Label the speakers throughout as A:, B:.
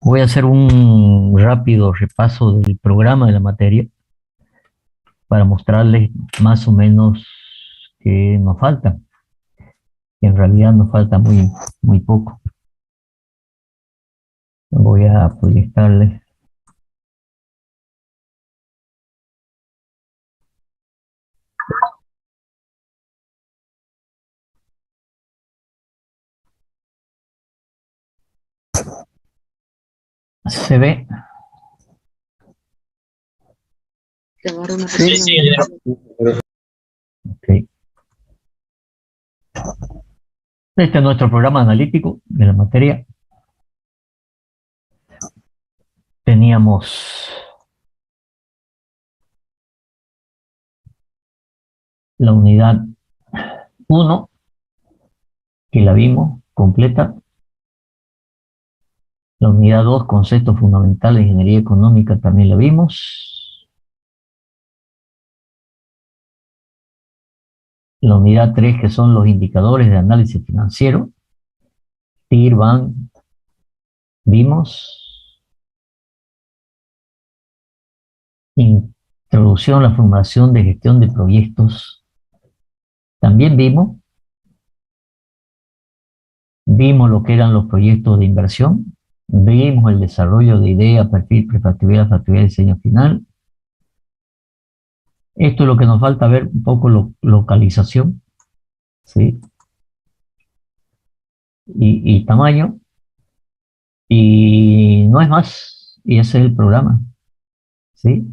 A: Voy a hacer un rápido repaso del programa de la materia para mostrarles más o menos qué nos falta. En realidad nos falta muy poco. Voy a proyectarles. ¿Se ve?
B: Sí, sí.
A: Okay. Este es nuestro programa analítico de la materia. Teníamos la unidad 1, que la vimos completa. La unidad 2, conceptos fundamentales de ingeniería económica, también la vimos. La unidad 3, que son los indicadores de análisis financiero. TIR, BAN, vimos. Introducción a la formación de gestión de proyectos, también vimos. Vimos lo que eran los proyectos de inversión. Vimos el desarrollo de idea, perfil, prefactibilidad, factibilidad, diseño final. Esto es lo que nos falta ver un poco, localización, ¿sí? Y tamaño. Y no es más. Y ese es el programa, ¿sí?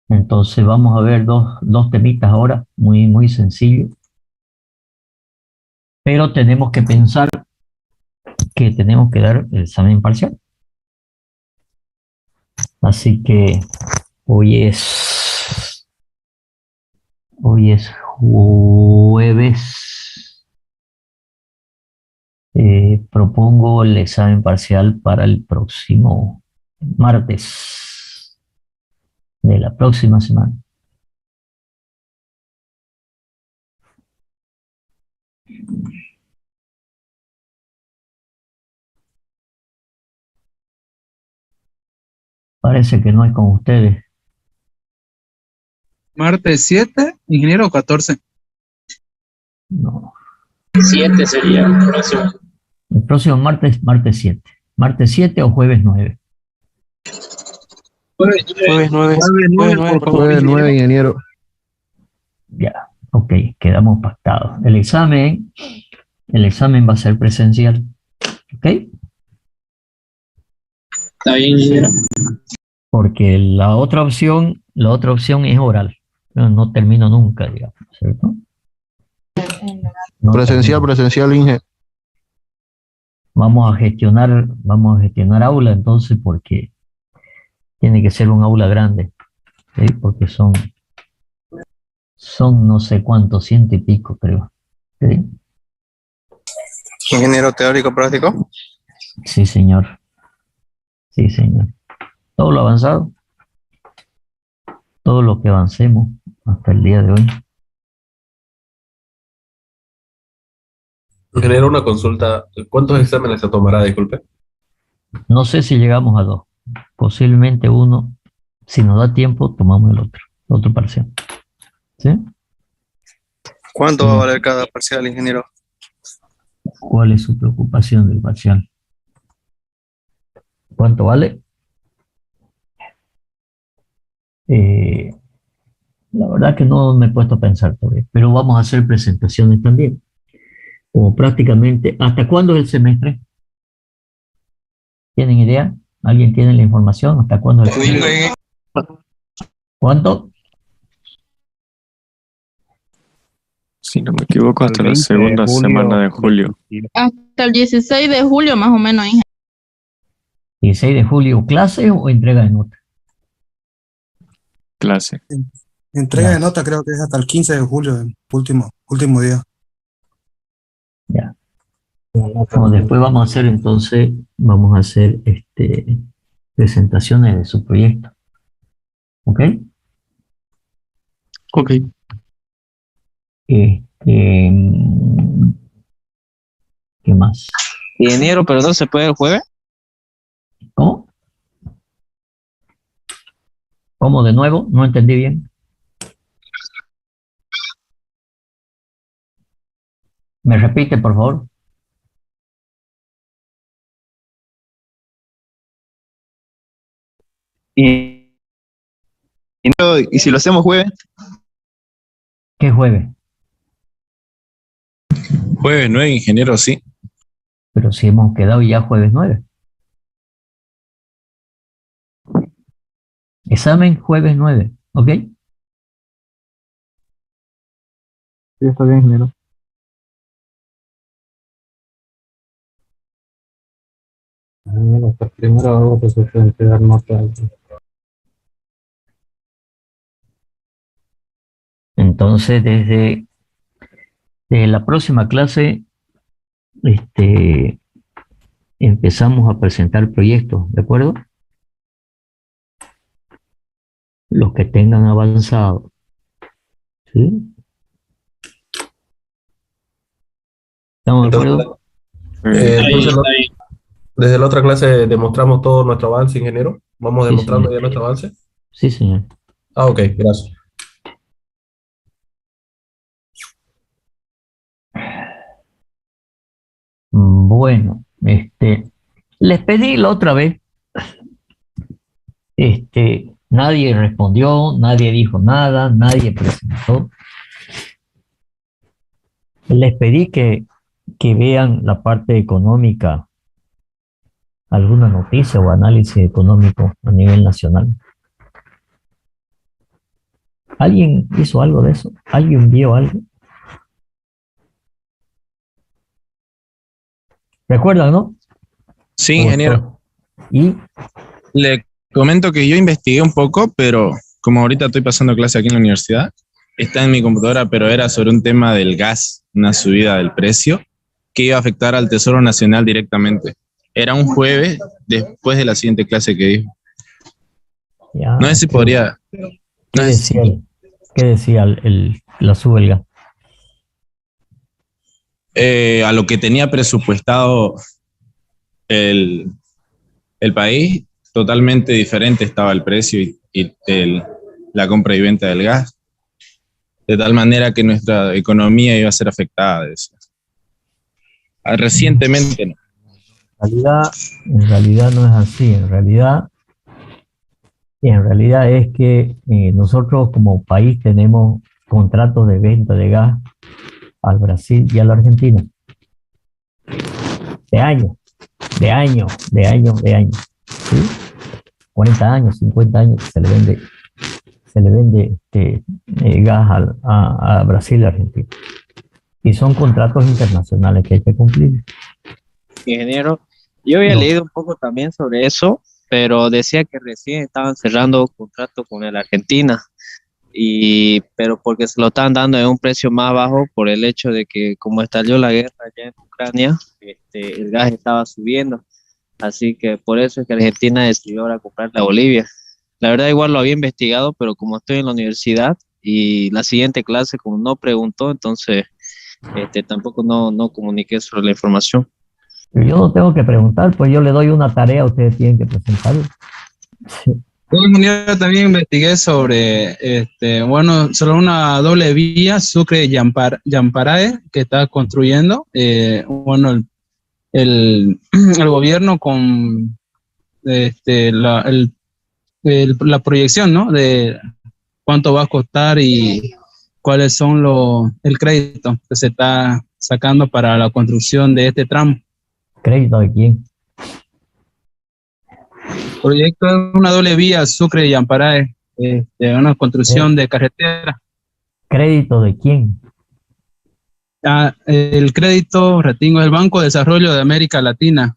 A: Entonces vamos a ver dos temitas ahora, muy sencillos. Pero tenemos que pensar que tenemos que dar el examen parcial. Así que hoy es jueves. Propongo el examen parcial para el próximo martes de la próxima semana. Parece que no es con ustedes.
C: Martes 7, ingeniero 14.
A: No.
B: 7 sería el próximo.
A: El próximo martes 7. Martes 7 o jueves 9.
C: Jueves 9.
D: Jueves 9, ingeniero.
A: Ya, ok, quedamos pactados. El examen va a ser presencial. ¿Ok?
B: Está bien, ingeniero.
A: Porque la otra opción es oral. No termino nunca, digamos, ¿cierto? No
D: Presencial, Inge.
A: Vamos a gestionar aula entonces, porque tiene que ser un aula grande, ¿sí? Porque son no sé cuántos, 100 y pico, creo. ¿Sí?
E: Ingeniero teórico práctico.
A: Sí, señor. Sí, señor. Todo lo avanzado, todo lo que avancemos hasta el día de hoy.
F: Ingeniero, una consulta. ¿Cuántos exámenes se tomará? Disculpe.
A: No sé si llegamos a 2. Posiblemente uno. Si nos da tiempo, tomamos el otro parcial. ¿Sí?
E: ¿Cuánto va a valer cada parcial, ingeniero?
A: ¿Cuál es su preocupación del parcial? ¿Cuánto vale? La verdad que no me he puesto a pensar todavía, pero vamos a hacer presentaciones también. Como prácticamente, ¿hasta cuándo es el semestre? ¿Tienen idea? ¿Alguien tiene la información? ¿Hasta cuándo es el semestre? ¿Cuánto?
G: Si no me equivoco, hasta la segunda semana de julio.
H: Hasta el 16 de julio, más o menos, ingeniero.
A: 16 de julio, ¿clase o entrega de nota?
G: Clase.
I: Entrega de nota creo que es hasta el 15 de julio, el último día.
A: Ya. Bueno, después vamos a hacer presentaciones de su proyecto. ¿Ok?
C: Ok.
A: ¿Qué más?
J: Ingeniero, pero no se puede el jueves.
A: ¿Cómo? ¿Cómo de nuevo? No entendí bien. ¿Me repite, por favor?
J: Y, y si lo hacemos jueves,
A: ¿Qué jueves?
K: Jueves 9, ingeniero, sí.
A: Pero si hemos quedado ya jueves 9. Examen jueves 9, ¿ok?
D: Sí, está bien, ingeniero.
L: Primero algo que se puede dar nota.
A: Entonces, desde la próxima clase, empezamos a presentar proyectos, ¿de acuerdo? Los que tengan avanzado, ¿sí? ¿Estamos de acuerdo?
F: Entonces, desde la otra clase demostramos todo nuestro avance, ingeniero. Vamos
A: Sí,
F: demostrando
A: señor.
F: ya nuestro avance.
A: Sí, señor.
F: Ah, ok, gracias.
A: Bueno, les pedí la otra vez, nadie respondió, nadie dijo nada, nadie presentó. Les pedí que vean la parte económica, alguna noticia o análisis económico a nivel nacional. ¿Alguien hizo algo de eso? ¿Alguien vio algo? ¿Recuerdan, no?
K: Sí, ingeniero.
A: ¿Y?
K: Le comento que yo investigué un poco, pero como ahorita estoy pasando clase aquí en la universidad, está en mi computadora, pero era sobre un tema del gas, una subida del precio que iba a afectar al Tesoro Nacional directamente. Era un jueves después de la siguiente clase que dijo.
A: Ya,
K: No sé si podría...
A: ¿Qué decía, qué decía la sube el gas?
K: A lo que tenía presupuestado el país, totalmente diferente estaba el precio y la compra y venta del gas, de tal manera que nuestra economía iba a ser afectada de eso. Recientemente no.
A: En realidad no es así, en realidad es que nosotros como país tenemos contratos de venta de gas al Brasil y a la Argentina. De años. ¿Sí? 40 años, 50 años que se le vende gas a Brasil y Argentina. Y son contratos internacionales que hay que cumplir.
M: Ingeniero, yo había leído un poco también sobre eso, pero decía que recién estaban cerrando contrato con el Argentina, pero porque se lo estaban dando en un precio más bajo por el hecho de que como estalló la guerra allá en Ucrania, el gas estaba subiendo, así que por eso es que Argentina decidió ahora comprarle a Bolivia. La verdad igual lo había investigado, pero como estoy en la universidad y la siguiente clase como no preguntó, entonces tampoco no comuniqué sobre la información.
A: Pero yo no tengo que preguntar, pues yo le doy una tarea, ustedes tienen que presentarla.
C: Yo también investigué sobre, sobre una doble vía Sucre-Yamparae que está construyendo, el gobierno con la proyección, ¿no? De cuánto va a costar y cuáles son el crédito que se está sacando para la construcción de este tramo.
A: ¿Crédito de quién?
C: Proyecto es una doble vía Sucre y Amparae, una construcción de carretera.
A: ¿Crédito de quién?
C: El crédito, retingo, el Banco de Desarrollo de América Latina.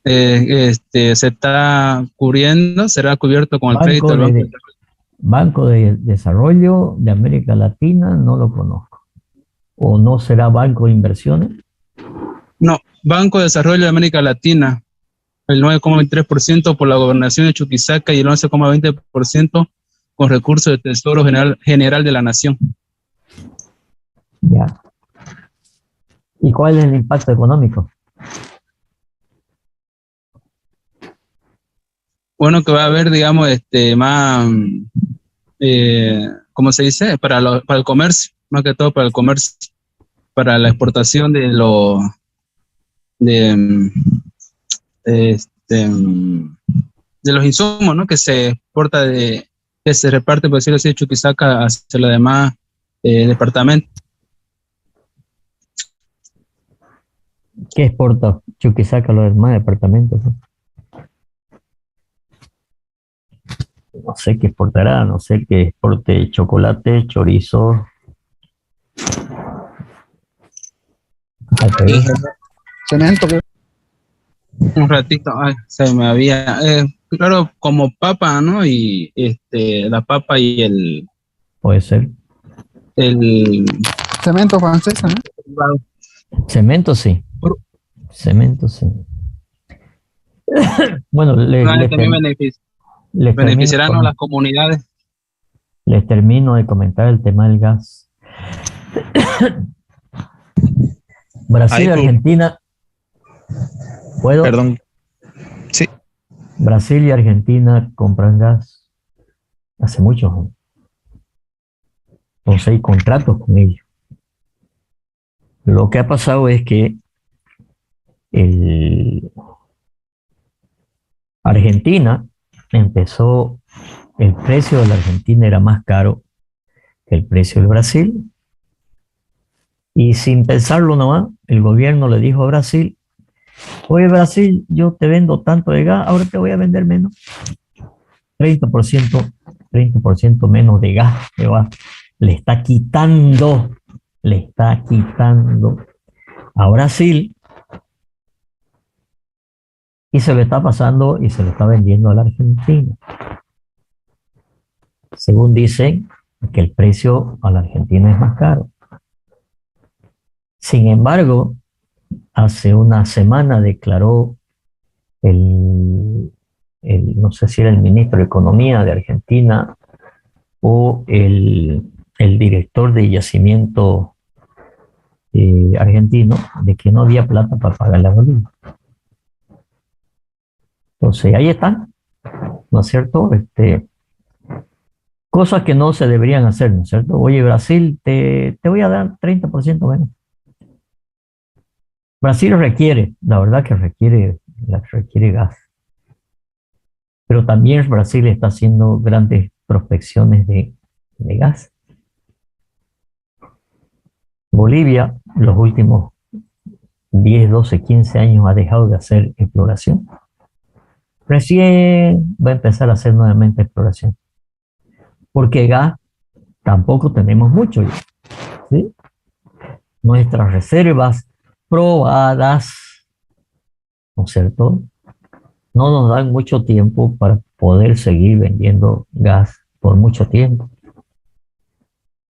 C: Se está cubriendo, será cubierto con el crédito del Banco de Desarrollo.
A: Banco de Desarrollo de América Latina, no lo conozco. ¿O no será Banco de Inversiones?
C: No, Banco de Desarrollo de América Latina. El 9,23% por la gobernación de Chuquisaca y el 11,20% con recursos del Tesoro General de la Nación.
A: Ya. ¿Y cuál es el impacto económico?
C: bueno, que va a haber, digamos, más, ¿cómo se dice? Para el comercio, más que todo para el comercio, para la exportación de de, de los insumos, ¿no? Que se exporta que se reparte, por decirlo así, de Chuquisaca hacia los demás departamentos.
A: ¿Qué exporta Chuquisaca a los demás departamentos? No sé qué exportará, no sé qué exporte chocolate, chorizo.
I: Cemento.
C: Un ratito, ay, se me había, claro, como papa, ¿no? Y la papa y el...
A: Puede ser.
C: El...
I: Cemento francés, ¿no?
A: Cemento sí. Cemento sí. Bueno,
C: beneficiarán a las comunidades.
A: Les termino de comentar el tema del gas. Brasil y Argentina. ¿Puedo?
K: Perdón. Sí.
A: Brasil y Argentina compran gas hace mucho. Entonces hay contratos con ellos. Lo que ha pasado es que Argentina empezó, el precio de la Argentina era más caro que el precio del Brasil. Y sin pensarlo nomás, el gobierno le dijo a Brasil: oye Brasil, yo te vendo tanto de gas, ahora te voy a vender menos. 30% menos de gas que va. Le está quitando a Brasil y se lo está pasando y se lo está vendiendo a la Argentina. Según dicen que el precio a la Argentina es más caro. Sin embargo, hace una semana declaró no sé si era el ministro de Economía de Argentina o el director de yacimiento argentino, de que no había plata para pagar la Bolivia. Entonces ahí están, ¿no es cierto? Cosas que no se deberían hacer, ¿no es cierto? Oye, Brasil, te voy a dar 30% menos. Brasil requiere, la verdad que requiere gas. Pero también Brasil está haciendo grandes prospecciones de gas. Bolivia, los últimos 10, 12, 15 años ha dejado de hacer exploración. Recién va a empezar a hacer nuevamente exploración. Porque gas tampoco tenemos mucho, ¿sí? Nuestras reservas probadas, ¿no es cierto?, no nos dan mucho tiempo para poder seguir vendiendo gas por mucho tiempo.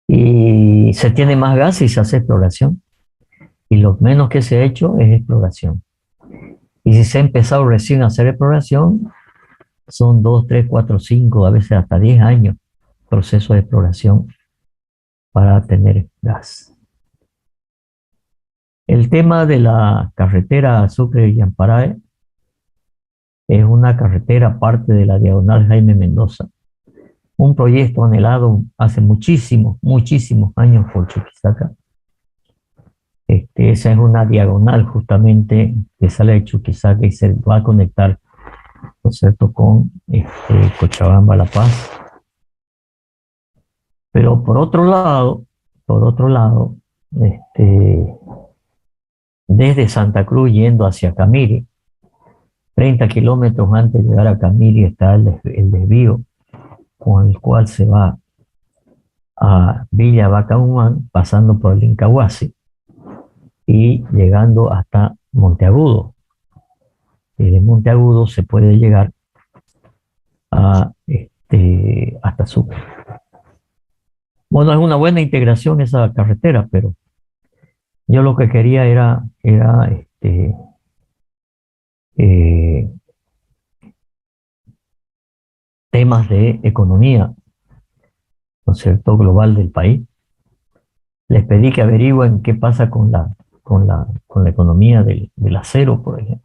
A: Y se tiene más gas y se hace exploración. Y lo menos que se ha hecho es exploración. Y si se ha empezado recién a hacer exploración, son 2, 3, 4, 5, a veces hasta 10 años proceso de exploración para tener gas. El tema de la carretera Sucre y Yamparae es una carretera parte de la diagonal Jaime Mendoza, un proyecto anhelado hace muchísimos años por Chuquisaca. Esa es una diagonal justamente que sale de Chuquisaca y se va a conectar, ¿no es cierto?, con Cochabamba, La Paz. Pero por otro lado, desde Santa Cruz yendo hacia Camiri, 30 kilómetros antes de llegar a Camiri está el desvío con el cual se va a Villa Bacaumán, pasando por el Incahuasi y llegando hasta Monteagudo. Y de Monteagudo se puede llegar a hasta Sucre. Bueno, es una buena integración esa carretera, pero yo lo que quería era temas de economía, ¿no es cierto?, global del país. Les pedí que averigüen qué pasa con la economía del acero, por ejemplo.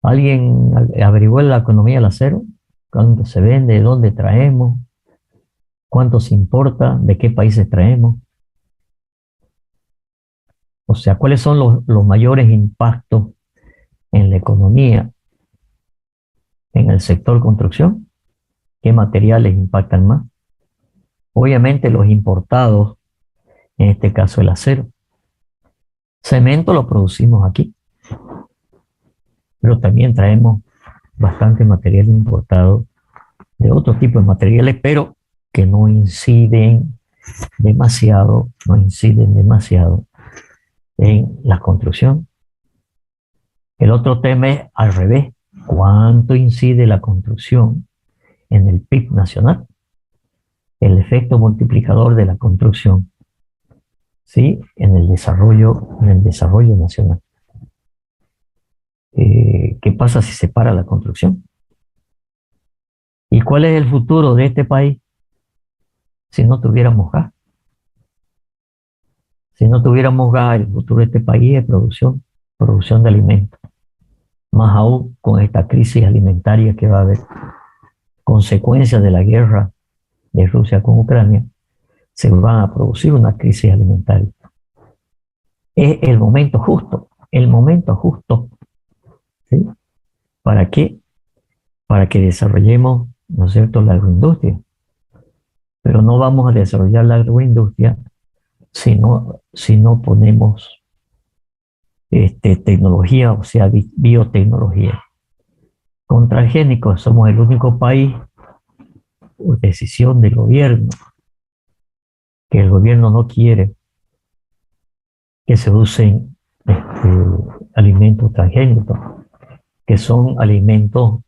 A: ¿Alguien averiguó la economía del acero? ¿Cuánto se vende? ¿Dónde traemos? ¿Cuánto se importa? ¿De qué países traemos? O sea, ¿cuáles son los mayores impactos en la economía, en el sector construcción? ¿Qué materiales impactan más? Obviamente los importados, en este caso el acero. Cemento lo producimos aquí, pero también traemos bastante material importado de otro tipo de materiales, pero que no inciden demasiado en la construcción. El otro tema es al revés. ¿Cuánto incide la construcción en el PIB nacional? El efecto multiplicador de la construcción, ¿sí? En el desarrollo nacional. ¿Qué pasa si se para la construcción? ¿Y cuál es el futuro de este país si no tuviéramos gas? Si no tuviéramos gas, el futuro de este país es producción de alimentos. Más aún con esta crisis alimentaria que va a haber, consecuencias de la guerra de Rusia con Ucrania, se va a producir una crisis alimentaria. Es el momento justo, ¿sí? ¿Para qué? Para que desarrollemos, ¿no es cierto?, la agroindustria. Pero no vamos a desarrollar la agroindustria si no ponemos tecnología, o sea, biotecnología. Con transgénicos somos el único país, por decisión del gobierno, que el gobierno no quiere que se usen alimentos transgénicos, que son alimentos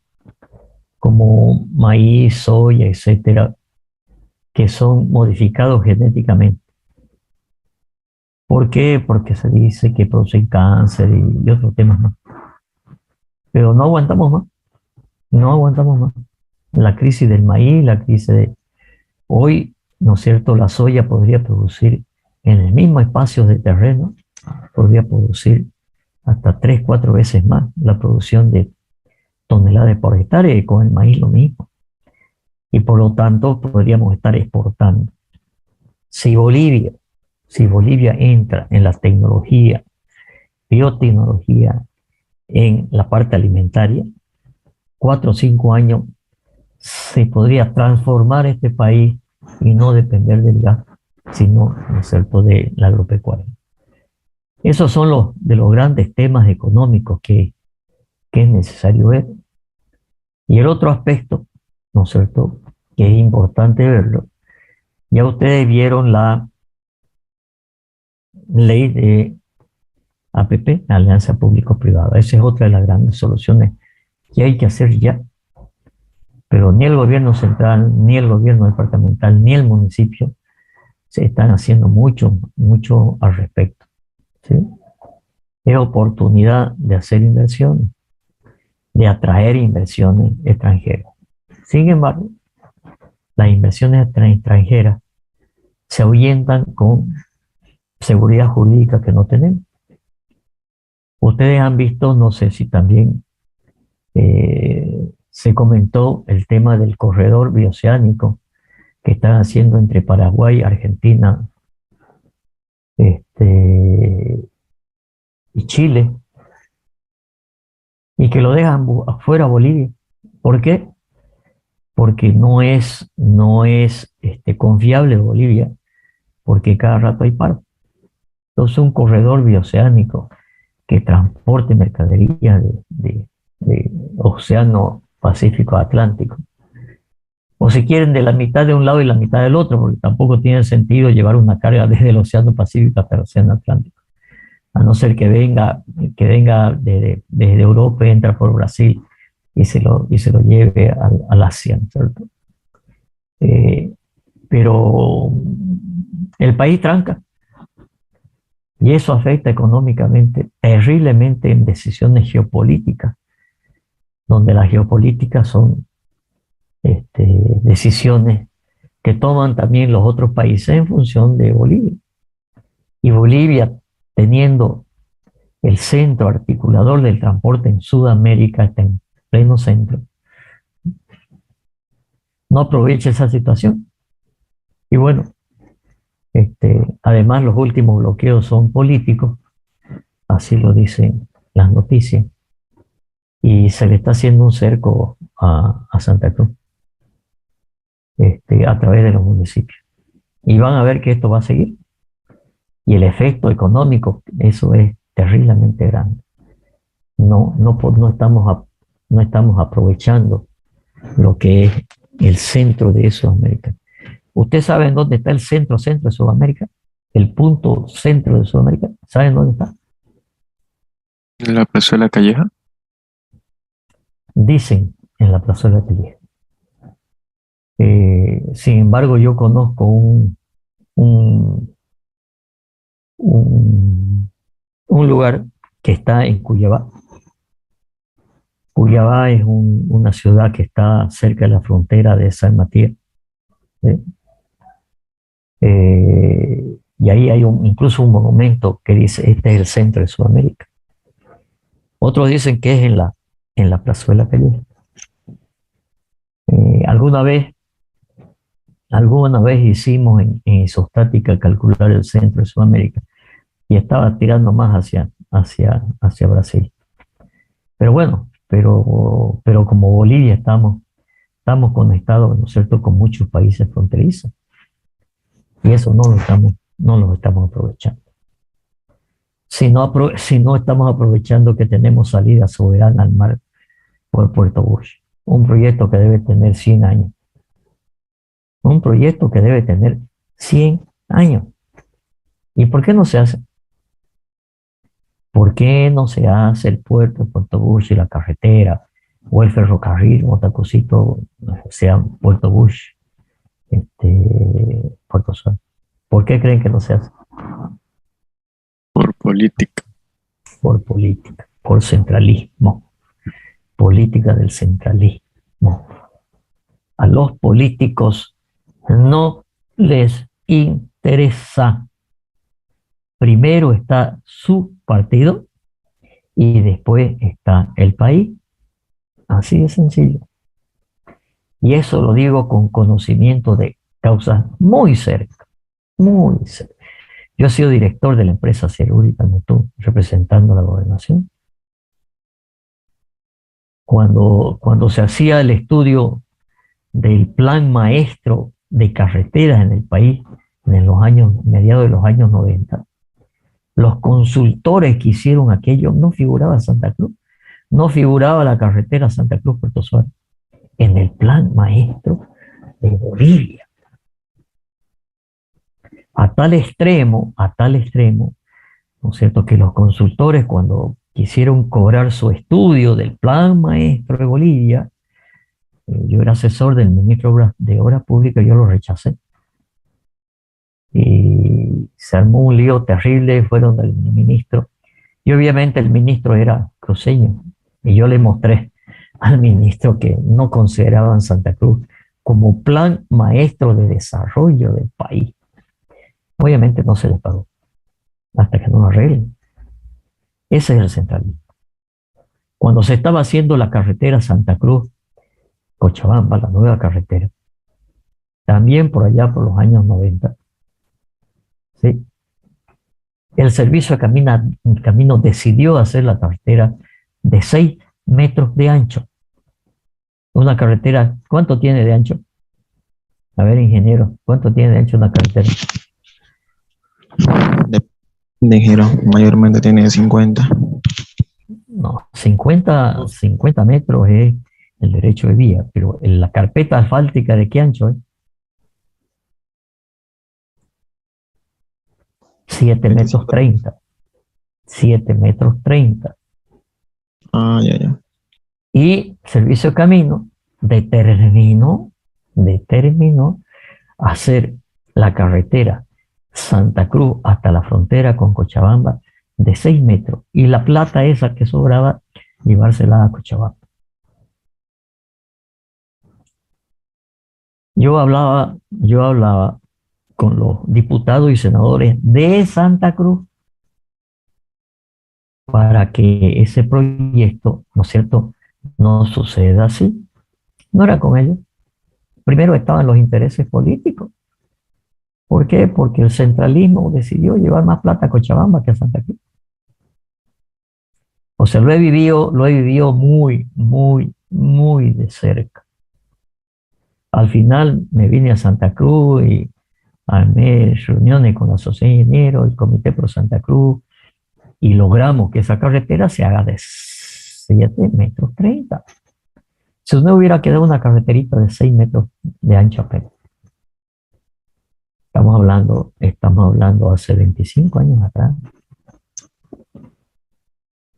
A: como maíz, soya, etcétera, que son modificados genéticamente. ¿Por qué? Porque se dice que producen cáncer y otros temas más. Pero no aguantamos más. La crisis del maíz, la crisis de... Hoy, ¿no es cierto?, la soya podría producir en el mismo espacio de terreno, podría producir hasta 3-4 veces más la producción de toneladas por hectárea, y con el maíz lo mismo. Y por lo tanto podríamos estar exportando. Si Bolivia entra en la tecnología, biotecnología, en la parte alimentaria, 4 o 5 años se podría transformar este país y no depender del gas, sino, ¿no es cierto?, de la agropecuaria. Esos son los grandes temas económicos que es necesario ver. Y el otro aspecto, ¿no es cierto?, que es importante verlo, ya ustedes vieron la ley de APP, Alianza Público-Privada. Esa es otra de las grandes soluciones que hay que hacer ya. Pero ni el gobierno central, ni el gobierno departamental, ni el municipio se están haciendo mucho al respecto, ¿sí? Es oportunidad de hacer inversiones, de atraer inversiones extranjeras. Sin embargo, las inversiones extranjeras se ahuyentan con seguridad jurídica que no tenemos. Ustedes han visto, no sé si también se comentó el tema del corredor bioceánico que están haciendo entre Paraguay, Argentina y Chile, y que lo dejan afuera Bolivia. ¿Por qué? Porque no es confiable Bolivia, porque cada rato hay paro. Entonces un corredor bioceánico que transporte mercaderías de Océano Pacífico a Atlántico, o si quieren de la mitad de un lado y la mitad del otro, porque tampoco tiene sentido llevar una carga desde el Océano Pacífico hasta el Océano Atlántico, a no ser que venga desde Europa, entra por Brasil y se lo lleve al Asia, ¿cierto? Pero el país tranca, y eso afecta económicamente terriblemente en decisiones geopolíticas, donde las geopolíticas son decisiones que toman también los otros países en función de Bolivia. Y Bolivia, teniendo El centro articulador del transporte en Sudamérica está en pleno centro. No aprovecha esa situación. Y bueno, además los últimos bloqueos son políticos, así lo dicen las noticias, y se le está haciendo un cerco a Santa Cruz a través de los municipios. Y van a ver que esto va a seguir. Y el efecto económico, eso es terriblemente grande. No estamos aprovechando lo que es el centro de Sudamérica. ¿Ustedes saben dónde está el centro de Sudamérica? El punto centro de Sudamérica. ¿Saben dónde está?
G: ¿En la Plazuela Calleja?
A: Dicen en la Plazuela Calleja. Sin embargo, yo conozco un lugar que está en Cuyabá. Cuyabá es una ciudad que está cerca de la frontera de San Matías. Y ahí hay incluso un monumento que dice, este es el centro de Sudamérica. Otros dicen que es en la Plazuela Calleja. Alguna vez hicimos en isostática calcular el centro de Sudamérica y estaba tirando más hacia Brasil. Pero bueno, pero como Bolivia estamos conectados, ¿no es cierto?, con muchos países fronterizos. Y eso no lo estamos aprovechando. Si no estamos aprovechando que tenemos salida soberana al mar por Puerto Bush, un proyecto que debe tener 100 años. Un proyecto que debe tener 100 años. ¿Y por qué no se hace? ¿Por qué no se hace el puerto de Puerto Bush y la carretera o el ferrocarril o otra cosita, sea Puerto Bush, Puerto Sol? ¿Por qué creen que no se hace?
G: Por política.
A: Por política, por centralismo. Política del centralismo. A los políticos no les interesa. Primero está su partido y después está el país. Así de sencillo. Y eso lo digo con conocimiento de causas muy cerca. Muy cerca. Yo he sido director de la empresa Cerúrica Mutu, representando a la gobernación. Cuando se hacía el estudio del plan maestro de carreteras en el país, mediados de los años 90, los consultores que hicieron aquello no figuraba Santa Cruz, no figuraba la carretera Santa Cruz-Puerto Suárez en el plan maestro de Bolivia. A tal extremo, ¿no es cierto?, que los consultores, cuando quisieron cobrar su estudio del plan maestro de Bolivia, yo era asesor del ministro de Obras Públicas, yo lo rechacé. Y se armó un lío terrible, fueron del ministro. Y obviamente el ministro era cruceño. Y yo le mostré al ministro que no consideraban Santa Cruz como plan maestro de desarrollo del país. Obviamente no se les pagó hasta que no lo arreglen. Ese es el centralismo. Cuando se estaba haciendo la carretera Santa Cruz-Cochabamba, la nueva carretera, también por allá por los años 90, ¿sí?, el servicio de camino decidió hacer la carretera de 6 metros de ancho. Una carretera, ¿cuánto tiene de ancho? A ver, ingeniero, ¿cuánto tiene de ancho una carretera?
N: De giro, mayormente tiene 50.
A: No, 50 metros es el derecho de vía, pero la carpeta asfáltica, ¿de qué ancho es? 7 metros 30. 7 metros 30.
N: Ah, ya.
A: Y Servicio de Camino determinó hacer la carretera Santa Cruz hasta la frontera con Cochabamba de 6 metros. Y la plata esa que sobraba, llevársela a Cochabamba. Yo hablaba con los diputados y senadores de Santa Cruz, para que ese proyecto, ¿no es cierto?, no suceda así. No era con ellos. Primero estaban los intereses políticos. ¿Por qué? Porque el centralismo decidió llevar más plata a Cochabamba que a Santa Cruz. O sea, lo he vivido muy, muy, muy de cerca. Al final me vine a Santa Cruz y armé reuniones con la Asociación de Ingenieros, el Comité Pro Santa Cruz, y logramos que esa carretera se haga de 7 metros 30. Si no hubiera quedado una carreterita de 6 metros de ancho apenas. Estamos hablando hace 25 años atrás.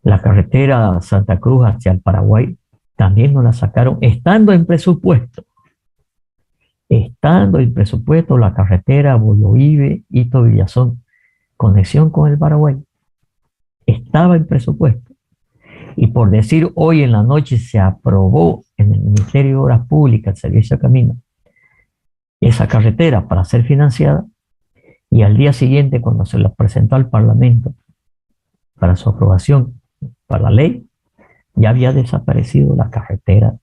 A: La carretera Santa Cruz hacia el Paraguay también nos la sacaron estando en presupuesto. Estando en presupuesto la carretera Bollovive, Hito Villazón, conexión con el Paraguay. Estaba en presupuesto. Y por decir, hoy en la noche se aprobó en el Ministerio de Obras Públicas, el Servicio de Camino, esa carretera para ser financiada, y al día siguiente, cuando se la presentó al Parlamento para su aprobación, para la ley, ya había desaparecido la carretera,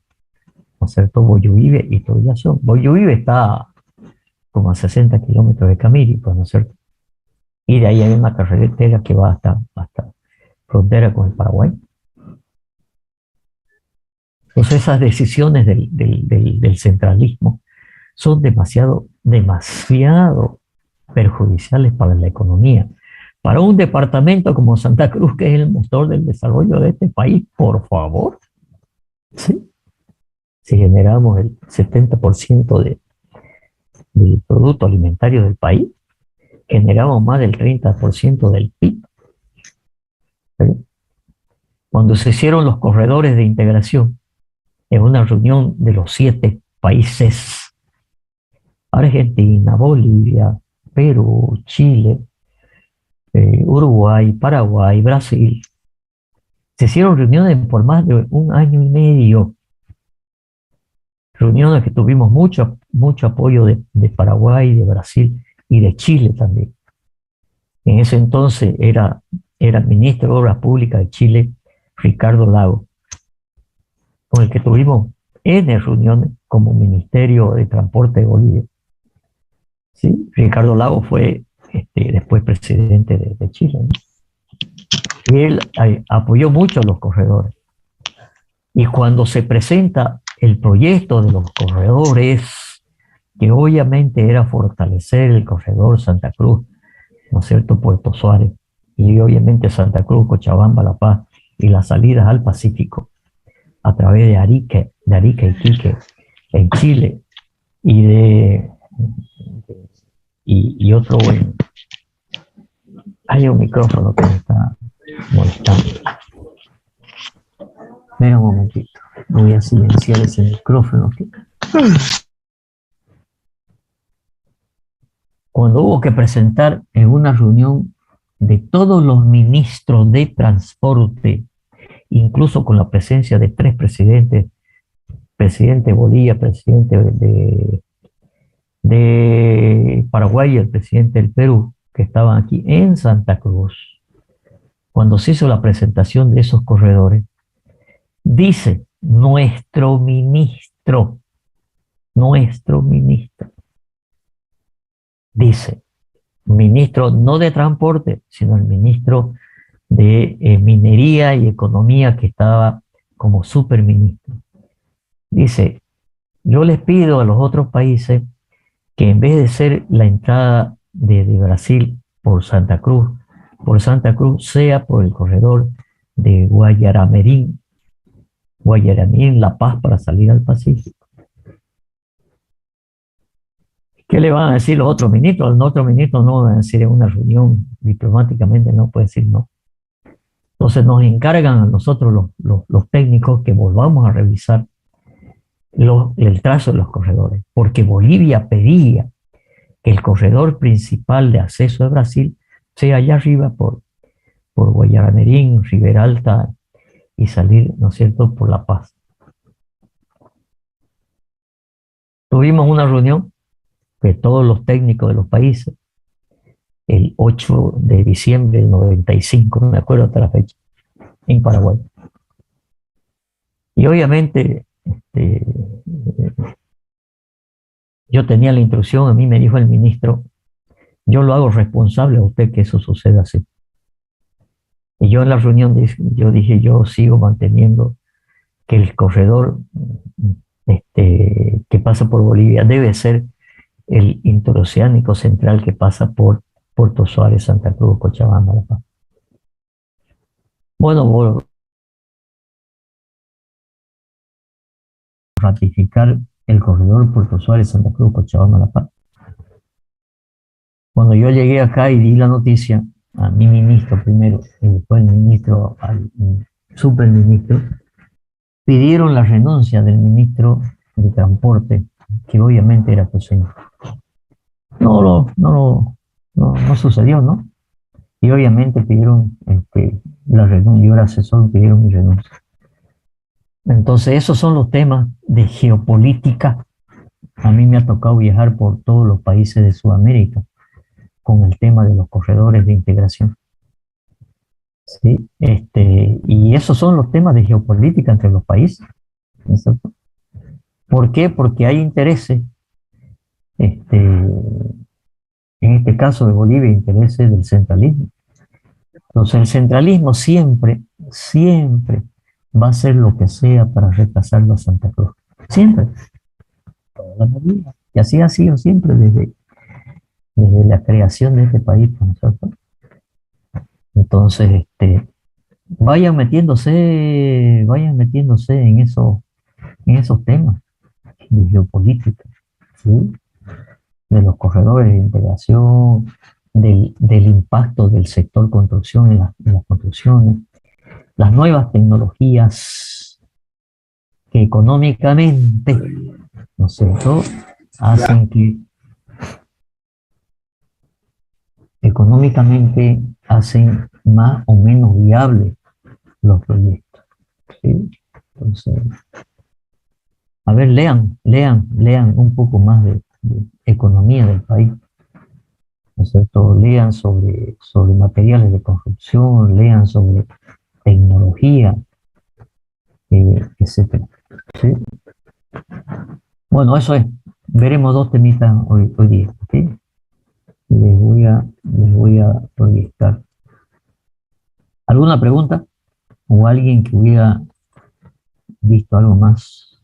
A: ¿no es cierto?, Bollovive y Villazón. Bollovive está como a 60 kilómetros de Camiri, pues, ¿no es cierto? Y de ahí hay una carretera que va hasta frontera con el Paraguay. Entonces esas decisiones del centralismo son demasiado perjudiciales para la economía. Para un departamento como Santa Cruz, que es el motor del desarrollo de este país, por favor, ¿sí? Si generamos el 70% del producto alimentario del país, generamos más del 30% del PIB. ¿Sí? Cuando se hicieron los corredores de integración, en una reunión de los 7 países, Argentina, Bolivia, Perú, Chile, Uruguay, Paraguay, Brasil, se hicieron reuniones por más de 1 año y medio. Reuniones que tuvimos mucho apoyo de Paraguay, de Brasil y de Chile también. En ese entonces era ministro de Obras Públicas de Chile, Ricardo Lago, con el que tuvimos N reuniones como Ministerio de Transporte de Bolivia. ¿Sí? Ricardo Lago fue después presidente de Chile, ¿no? Y él apoyó mucho a los corredores. Y cuando se presenta el proyecto de los corredores, que obviamente era fortalecer el corredor Santa Cruz, ¿no es cierto?, Puerto Suárez, y obviamente Santa Cruz, Cochabamba, La Paz, y las salidas al Pacífico, a través de Arica y Iquique, en Chile, y otro, bueno, hay un micrófono que me está molestando. Espera un momentito, voy a silenciar ese micrófono. Cuando hubo que presentar en una reunión de todos los ministros de transporte, incluso con la presencia de 3 presidentes, presidente de Bolivia, presidente de Paraguay y el presidente del Perú, que estaban aquí en Santa Cruz, cuando se hizo la presentación de esos corredores, dice nuestro ministro, dice, ministro no de transporte, sino el ministro de minería y economía, que estaba como superministro. Dice, yo les pido a los otros países que en vez de ser la entrada de Brasil por Santa Cruz, sea por el corredor de Guayaramerín, La Paz, para salir al Pacífico. ¿Qué le van a decir los otros ministros? Los otros ministros no van a decir en una reunión diplomáticamente, no puede decir no. Entonces nos encargan a nosotros los técnicos que volvamos a revisar el trazo de los corredores, porque Bolivia pedía que el corredor principal de acceso de Brasil sea allá arriba por Guayaramerín, Ribera Alta, y salir, ¿no es cierto?, por La Paz. Tuvimos una reunión de todos los técnicos de los países, el 8 de diciembre del 95, no me acuerdo hasta la fecha, en Paraguay. Y obviamente, yo tenía la instrucción, a mí me dijo el ministro, yo lo hago responsable a usted que eso suceda así. Y yo en la reunión yo dije, yo sigo manteniendo que el corredor que pasa por Bolivia debe ser el interoceánico central que pasa por Puerto Suárez, Santa Cruz, Cochabamba, La Paz. Bueno, ratificar el corredor Puerto Suárez, Santa Cruz, Cochabamba, La Paz. Cuando yo llegué acá y di la noticia a mi ministro primero y después el ministro al superministro, pidieron la renuncia del ministro de Transporte, que obviamente era cruceño. No sucedió, ¿no? Y obviamente pidieron la renuncia, yo era asesor, pidieron mi renuncia. Entonces, esos son los temas de geopolítica. A mí me ha tocado viajar por todos los países de Sudamérica con el tema de los corredores de integración. ¿Sí? Y esos son los temas de geopolítica entre los países. ¿Cierto? ¿Por qué? Porque hay intereses, en este caso de Bolivia, intereses del centralismo. Entonces, el centralismo siempre va a hacer lo que sea para retrasarlo a Santa Cruz. Siempre. Toda la vida. Y así ha sido siempre desde la creación de este país, ¿cierto? Entonces, vayan metiéndose en esos temas de geopolítica, ¿sí? De los corredores de integración, del impacto del sector construcción en las construcciones, las nuevas tecnologías que económicamente, ¿no es cierto?, hacen que hacen más o menos viables los proyectos, ¿sí? Entonces, a ver, lean un poco más de economía del país, ¿no es cierto? Lean sobre materiales de construcción, lean sobre tecnología, etcétera, ¿sí? Bueno, eso es. Veremos dos temitas hoy día, ¿ok? Les voy a proyectar. ¿Alguna pregunta? ¿O alguien que hubiera visto algo más?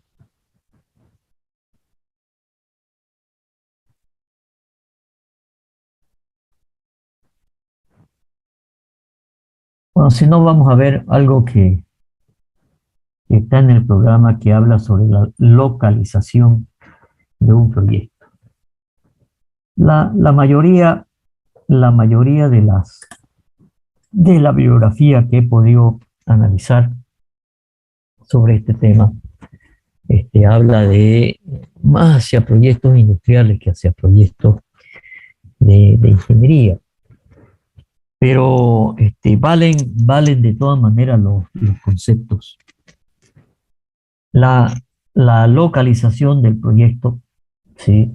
A: Bueno, si no, vamos a ver algo que está en el programa que habla sobre la localización de un proyecto. La mayoría de la bibliografía que he podido analizar sobre este tema habla de más hacia proyectos industriales que hacia proyectos de ingeniería. Pero valen de todas maneras los conceptos. La localización del proyecto, ¿sí?,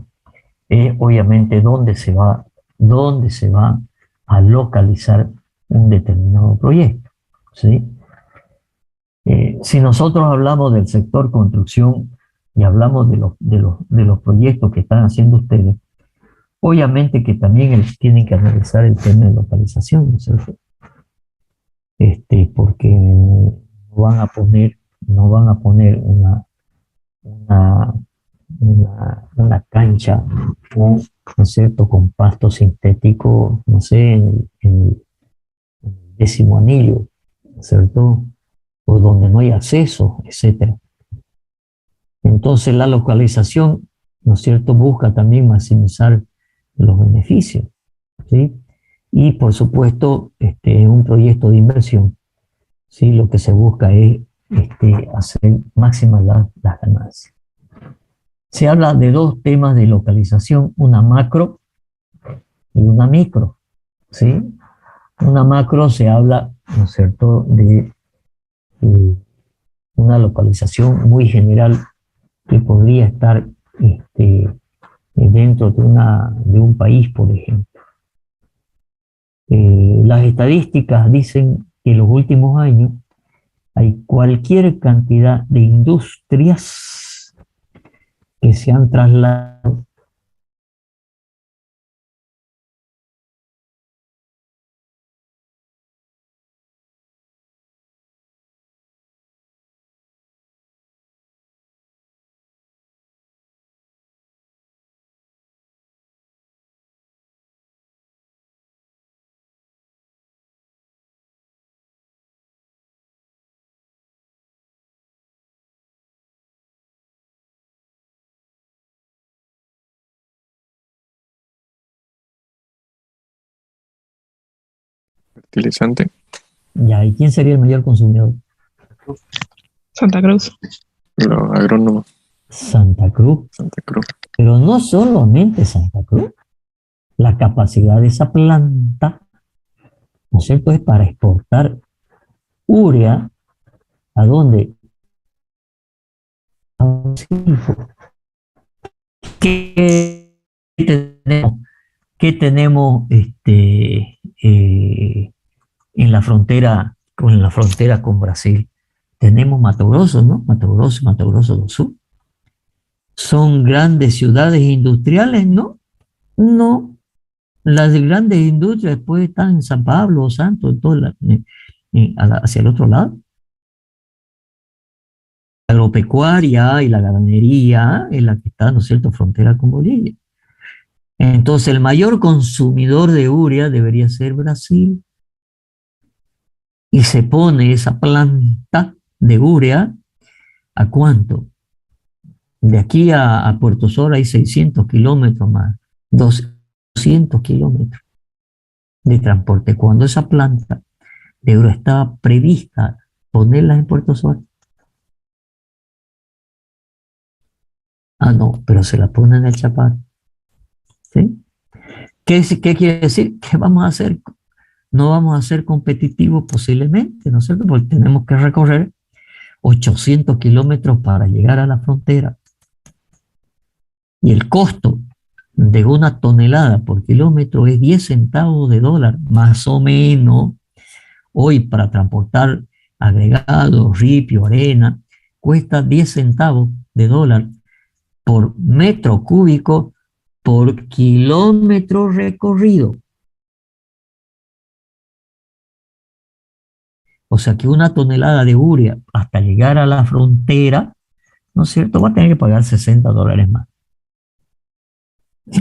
A: es obviamente dónde se va a localizar un determinado proyecto, ¿sí? Si nosotros hablamos del sector construcción y hablamos de los proyectos que están haciendo ustedes, obviamente que también tienen que analizar el tema de localización, ¿no es cierto? Porque no van a poner una cancha, ¿no es cierto?, con pasto sintético, no sé, en el 10º anillo, ¿no es cierto?, o donde no hay acceso, etcétera. Entonces la localización, ¿no es cierto?, busca también maximizar los beneficios, ¿sí? Y por supuesto, en un proyecto de inversión, ¿sí?, lo que se busca es hacer máximas las ganancias. Se habla de dos temas de localización, una macro y una micro, ¿sí? Una macro se habla, ¿no es cierto?, de una localización muy general que podría estar dentro de un país, por ejemplo. Las estadísticas dicen que en los últimos años Hay cualquier cantidad de industrias que se han trasladado
G: Fertilizante.
A: ya. ¿Y quién sería el mayor consumidor?
H: Santa Cruz.
G: Los agrónomos.
A: Santa Cruz.
G: Santa Cruz.
A: Pero no solamente Santa Cruz. La capacidad de esa planta, ¿no es cierto?, es para exportar urea. ¿A dónde? A Brasil. ¿Qué tenemos? ¿Qué tenemos en la frontera con Brasil? Tenemos Mato Grosso, ¿no? Mato Grosso do Sul. ¿Son grandes ciudades industriales? No, no. Las grandes industrias después están en San Pablo, Santos, hacia el otro lado. La agropecuaria y la ganadería es la que está, ¿no es cierto?, frontera con Bolivia. Entonces, el mayor consumidor de urea debería ser Brasil. Y se pone esa planta de urea, ¿a cuánto? De aquí a Puerto Sol hay 600 kilómetros más, 200 kilómetros de transporte. Cuando esa planta de urea estaba prevista ponerla en Puerto Sol, no, pero se la pone en el Chaparro. ¿Sí? ¿Qué quiere decir? ¿Qué vamos a hacer? No vamos a ser competitivos posiblemente, ¿no es cierto? Porque tenemos que recorrer 800 kilómetros para llegar a la frontera. Y el costo de una tonelada por kilómetro es 10 centavos de dólar, más o menos. Hoy para transportar agregados, ripio, arena, cuesta 10 centavos de dólar por metro cúbico por kilómetro recorrido. O sea que una tonelada de urea hasta llegar a la frontera, ¿no es cierto?, va a tener que pagar 60 dólares más.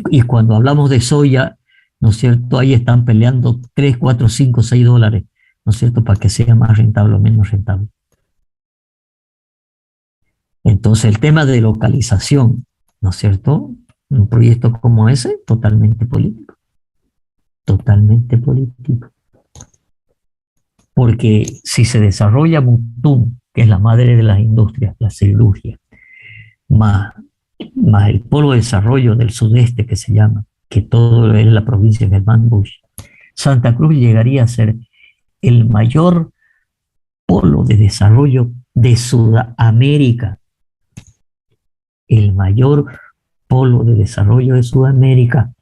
A: Y cuando hablamos de soya, ¿no es cierto?, ahí están peleando 3, 4, 5, 6 dólares, ¿no es cierto?, para que sea más rentable o menos rentable. Entonces el tema de localización, ¿no es cierto?, un proyecto como ese, totalmente político. Totalmente político. Porque si se desarrolla Mutum, que es la madre de las industrias, la siderurgia, más el polo de desarrollo del sudeste que se llama, que todo es la provincia de Germán Bush, Santa Cruz llegaría a ser el mayor polo de desarrollo de Sudamérica. El mayor polo de desarrollo de Sudamérica.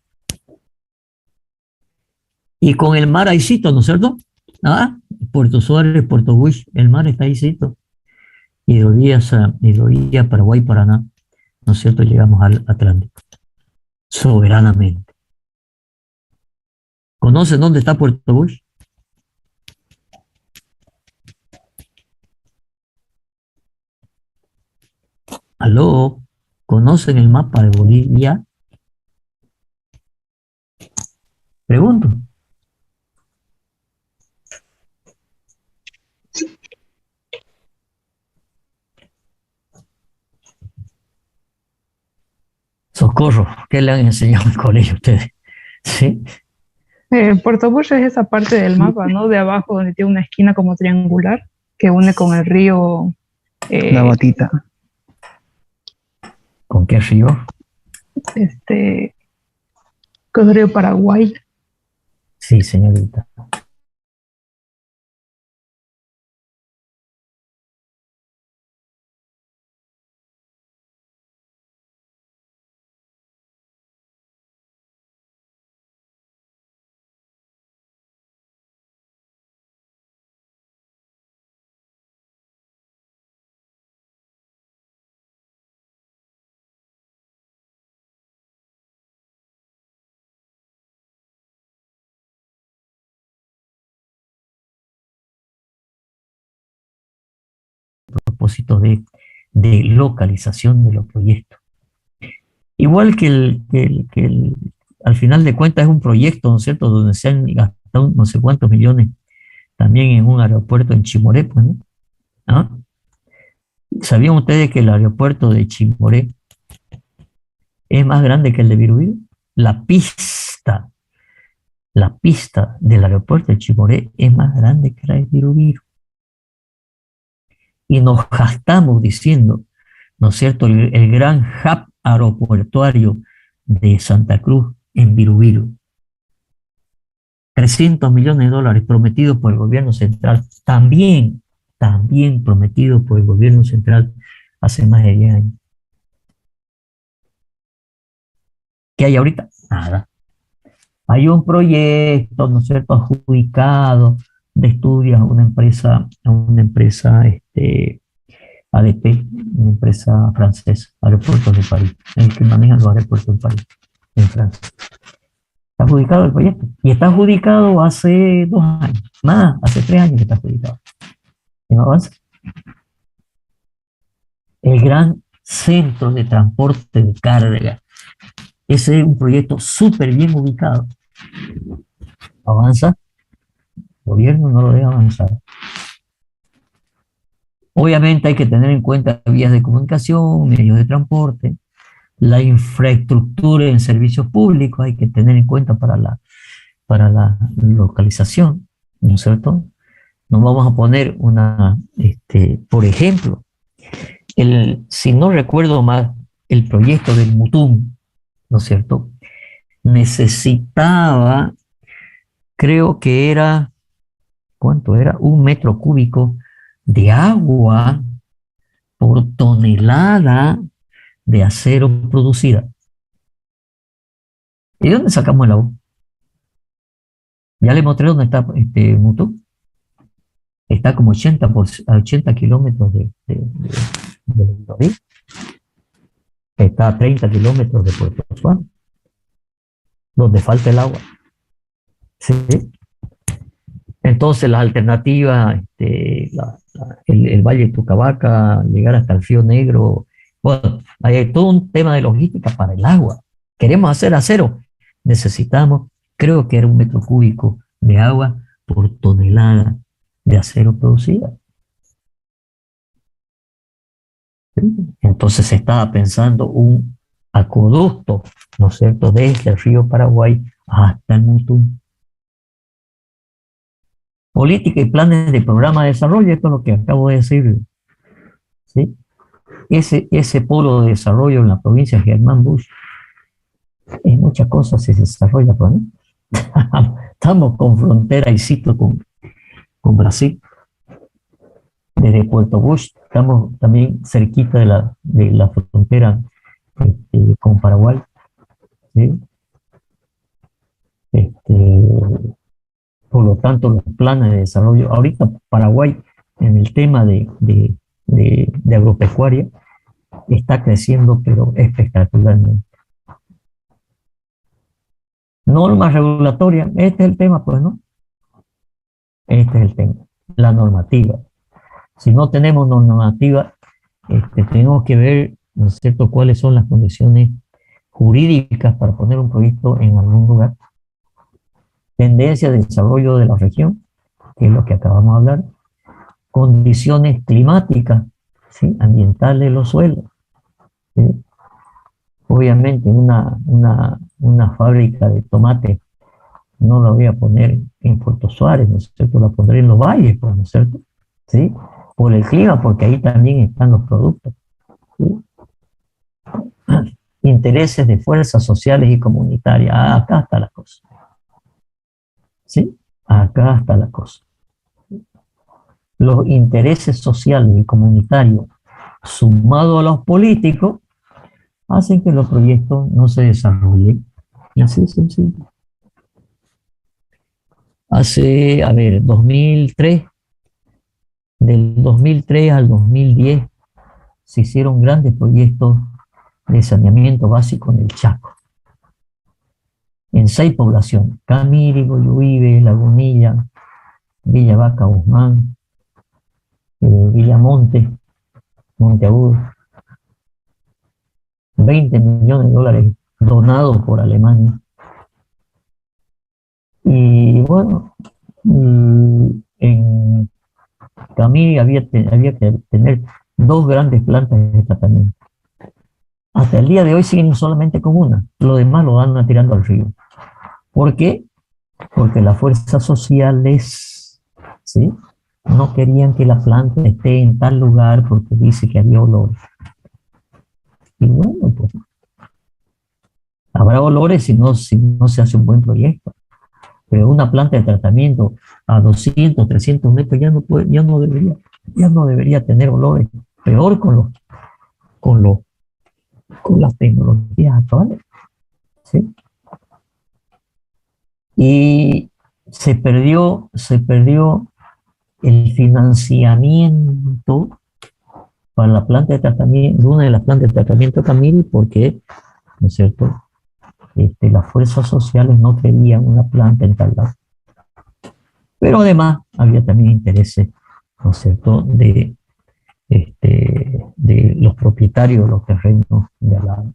A: Y con el mar ahícito, ¿no es cierto? Puerto Suárez, Puerto Bush, el mar está ahícito. Hidrovía Paraguay, Paraná, ¿no es cierto? Llegamos al Atlántico. Soberanamente. ¿Conocen dónde está Puerto Bush? ¿Aló? ¿Conocen el mapa de Bolivia? Pregunto. Socorro, ¿qué le han enseñado en el colegio a ustedes? ¿Sí?
H: Puerto Bush es esa parte del mapa, ¿no? De abajo donde tiene una esquina como triangular que une con el río.
O: La Batita.
A: ¿Con qué río?
H: Con el río Paraguay.
A: Sí, señorita. propósito de localización de los proyectos. Igual que al final de cuentas es un proyecto, ¿no es cierto?, donde se han gastado no sé cuántos millones también en un aeropuerto en Chimoré, pues, ¿no? ¿Ah? ¿Sabían ustedes que el aeropuerto de Chimoré es más grande que el de Virubiru? La pista del aeropuerto de Chimoré es más grande que la de Virubiru. Y nos gastamos diciendo, ¿no es cierto?, el gran hub aeroportuario de Santa Cruz en Virubiru. 300 millones de dólares prometidos por el gobierno central, también prometidos por el gobierno central hace más de 10 años. ¿Qué hay ahorita? Nada. Hay un proyecto, ¿no es cierto?, adjudicado de estudios a una empresa ADP, una empresa francesa, Aeropuertos de París, el que maneja los aeropuertos de París, en Francia. Está adjudicado el proyecto. Y está adjudicado hace 2 años, más, hace 3 años que está adjudicado. Y no avanza. El gran centro de transporte de carga. Ese es un proyecto súper bien ubicado. Avanza. El gobierno no lo deja avanzar. Obviamente hay que tener en cuenta vías de comunicación, medios de transporte, la infraestructura en servicios públicos, hay que tener en cuenta para la localización, ¿no es cierto? No vamos a poner por ejemplo, si no recuerdo mal, el proyecto del Mutum, ¿no es cierto?, necesitaba, creo que era, ¿cuánto era? 1 metro cúbico de agua por tonelada de acero producida. ¿Y de dónde sacamos el agua? Ya le mostré dónde está Mutum. Está como a 80 kilómetros de Virubiru. Está a 30 kilómetros de Puerto Suárez, donde falta el agua. ¿Sí? Entonces las alternativas, el Valle de Tucabaca, llegar hasta el Río Negro, bueno, hay todo un tema de logística para el agua. Queremos hacer acero, necesitamos, creo que era 1 metro cúbico de agua por tonelada de acero producida. ¿Sí? Entonces se estaba pensando un acueducto, ¿no es cierto?, desde el río Paraguay hasta el Mutum. Política y planes de programa de desarrollo, esto es lo que acabo de decir, ¿sí? Ese polo de desarrollo en la provincia de Germán Bush, en muchas cosas se desarrolla, ¿no? Estamos con frontera y sitio con Brasil. Desde Puerto Bush estamos también cerquita de la frontera con Paraguay, ¿sí? Por lo tanto, los planes de desarrollo, ahorita Paraguay en el tema de agropecuaria está creciendo, pero espectacularmente. Normas regulatorias, este es el tema, pues, ¿no? Este es el tema, la normativa. Si no tenemos normativa, tenemos que ver, ¿no es cierto?, cuáles son las condiciones jurídicas para poner un proyecto en algún lugar. Tendencia de desarrollo de la región, que es lo que acabamos de hablar. Condiciones climáticas, ¿sí?, ambientales de los suelos, ¿sí? Obviamente una fábrica de tomate no la voy a poner en Puerto Suárez, ¿no es cierto?, la pondré en los valles, pues, ¿no es cierto?, ¿sí?, por el clima, porque ahí también están los productos, ¿sí? Intereses de fuerzas sociales y comunitarias, acá está la cosa, ¿sí? Acá está la cosa. Los intereses sociales y comunitarios sumados a los políticos hacen que los proyectos no se desarrollen. Y así es sencillo. Hace, 2003, del 2003 al 2010, se hicieron grandes proyectos de saneamiento básico en el Chaco. En 6 poblaciones: Camiri, Goyuibe, Lagunilla, Villa Vaca Guzmán, Villamonte, Monteagudo. 20 millones de dólares donados por Alemania. Y bueno, en Camiri había que tener 2 grandes plantas de tratamiento. Hasta el día de hoy siguen solamente con una, lo demás lo van tirando al río. ¿Por qué? Porque las fuerzas sociales, ¿sí?, no querían que la planta esté en tal lugar porque dice que había olor. Y bueno, pues habrá olores si no se hace un buen proyecto. Pero una planta de tratamiento a 200, 300 metros ya no debería tener olores. Peor con las tecnologías actuales. ¿Sí? Y se perdió el financiamiento para la planta de tratamiento, una de las plantas de tratamiento de Camiri, porque, ¿no es cierto?, las fuerzas sociales no querían una planta en tal lado. Pero además había también intereses, ¿no es cierto?, de los propietarios de los terrenos de al lado.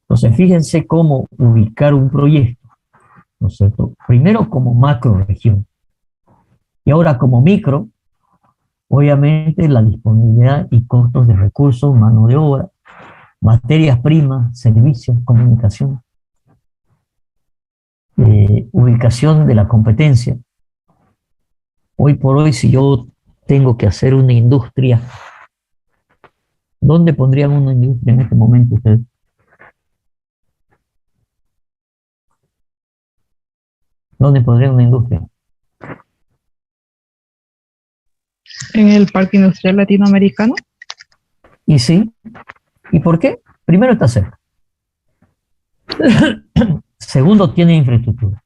A: Entonces, fíjense cómo ubicar un proyecto, ¿no es cierto?, primero como macro región y ahora como micro, obviamente la disponibilidad y costos de recursos, mano de obra, materias primas, servicios, comunicación, ubicación de la competencia. Hoy por hoy, si yo tengo que hacer una industria, ¿dónde pondrían una industria en este momento ustedes? ¿Dónde pondrían una industria?
H: En el Parque Industrial Latinoamericano.
A: Y sí. ¿Y por qué? Primero, está cerca. Segundo, tiene infraestructura.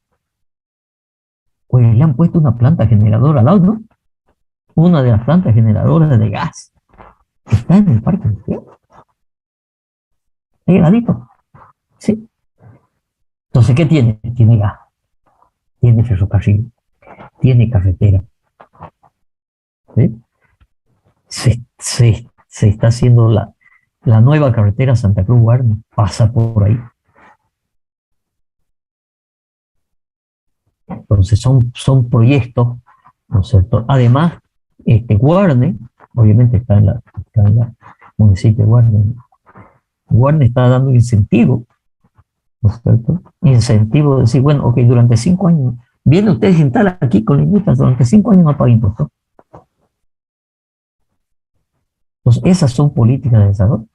A: Pues le han puesto una planta generadora al lado, ¿no? Una de las plantas generadoras de gas está en el Parque Industrial. Ahí heladito. Sí. Entonces, ¿qué tiene? Tiene gas, tiene ferrocarril, tiene carretera. ¿Sí? Se está haciendo la nueva carretera Santa Cruz-Guarne, pasa por ahí. Entonces son proyectos, ¿no es cierto? Además, Guarne, obviamente está en la municipio de Guarne. Guarne está dando incentivo, ¿no es cierto? Incentivo de decir, bueno, ok, durante 5 años, viene usted a instalar aquí con la industria, durante 5 años no paga impuestos. Entonces, esas son políticas de desarrollo.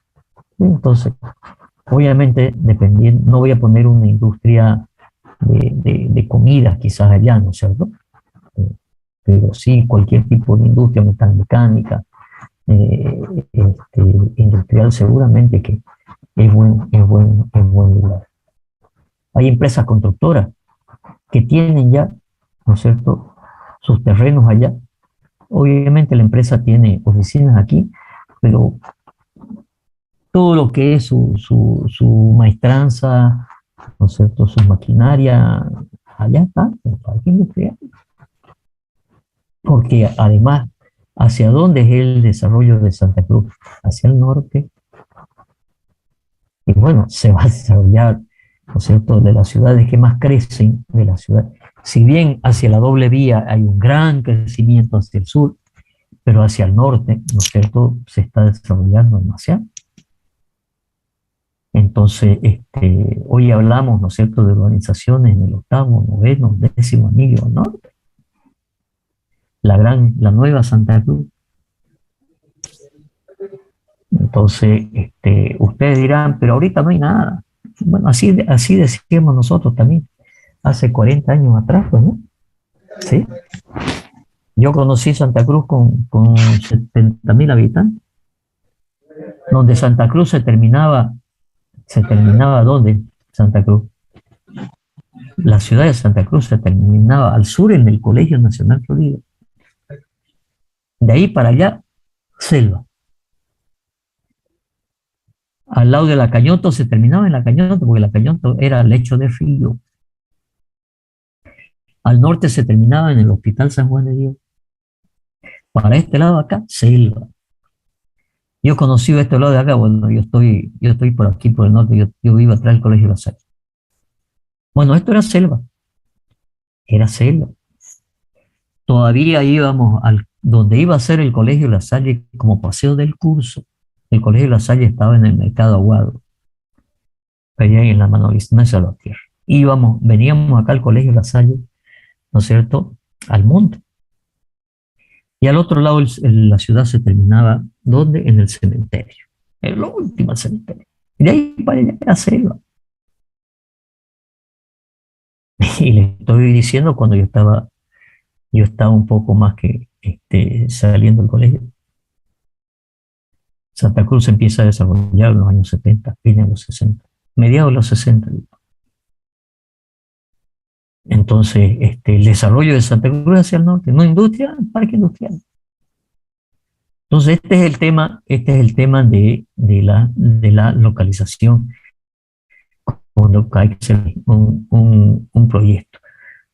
A: Entonces, obviamente, dependiendo, no voy a poner una industria de comidas quizás allá, ¿no es cierto? Pero sí cualquier tipo de industria metalmecánica, industrial, seguramente que es buen lugar. Hay empresas constructoras que tienen ya, ¿no es cierto?, sus terrenos allá. Obviamente la empresa tiene oficinas aquí, pero todo lo que es su maestranza, ¿no es cierto?, su maquinaria, allá está, en el parque industrial. Porque además, ¿hacia dónde es el desarrollo de Santa Cruz? Hacia el norte. Y bueno, se va a desarrollar, ¿no es cierto?, de las ciudades que más crecen, de la ciudad. Si bien hacia la doble vía hay un gran crecimiento hacia el sur, pero hacia el norte, ¿no es cierto?, se está desarrollando demasiado. Entonces, hoy hablamos, ¿no es cierto?, de urbanizaciones en el 8º, 9º, 10º anillo al norte. La nueva Santa Cruz. Entonces, ustedes dirán, pero ahorita no hay nada. Bueno, así decíamos nosotros también, hace 40 años atrás, pues, ¿no? ¿Sí? Yo conocí Santa Cruz con 70.000 habitantes, donde Santa Cruz se terminaba ¿dónde? Santa Cruz. La ciudad de Santa Cruz se terminaba al sur en el Colegio Nacional Florida. De ahí para allá, selva. Al lado de la Cañoto se terminaba en la Cañoto, porque la Cañoto era lecho de río. Al norte se terminaba en el Hospital San Juan de Dios. Para este lado acá, selva. Yo conocí este lado de acá, bueno, yo estoy por aquí, por el norte, yo vivo atrás del Colegio La Salle. Bueno, esto era selva. Todavía íbamos donde iba a ser el Colegio La Salle como paseo del curso. El Colegio La Salle estaba en el Mercado Aguado, allá en la Manolista, Salvatierra. Veníamos acá al Colegio La Salle, ¿no es cierto?, al monte. Y al otro lado la ciudad se terminaba, ¿dónde? En el cementerio, en el último cementerio. Y de ahí para allá era selva. Y le estoy diciendo cuando yo estaba un poco más que saliendo del colegio. Santa Cruz se empieza a desarrollar en los años 70, fines de los 60, mediados de los 60. Entonces, el desarrollo de Santa Cruz hacia el norte, no industria, parque industrial. Entonces, este es el tema de la localización cuando hay que hacer un proyecto.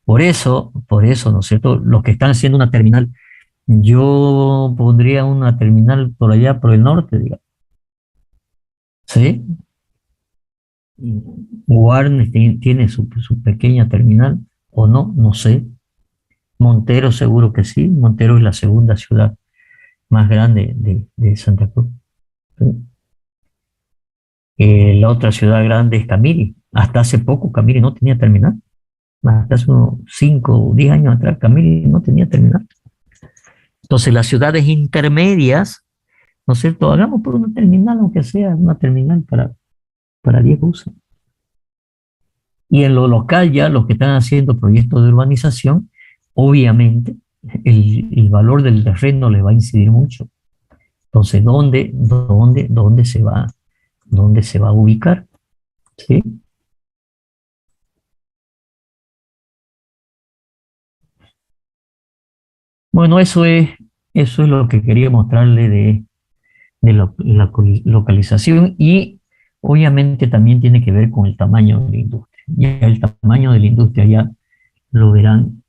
A: Por eso, ¿no es cierto?, los que están haciendo una terminal, yo pondría una terminal por allá, por el norte, digamos. ¿Sí? Warnes tiene su pequeña terminal, o no, no sé. Montero seguro que sí. Montero es la segunda ciudad más grande de Santa Cruz. ¿Sí? La otra ciudad grande es Camiri. Hasta hace poco Camiri no tenía terminal. Hasta hace unos 5 o 10 años atrás Camiri no tenía terminal. Entonces las ciudades intermedias, ¿no es cierto?, hagamos por una terminal, aunque sea una terminal para 10 buses. Y en lo local ya los que están haciendo proyectos de urbanización, obviamente el valor del terreno les va a incidir mucho. Entonces, ¿dónde se va a ubicar? ¿Sí? Bueno, eso es lo que quería mostrarle de la localización, y obviamente también tiene que ver con el tamaño de la industria. Ya el tamaño de la industria ya lo verán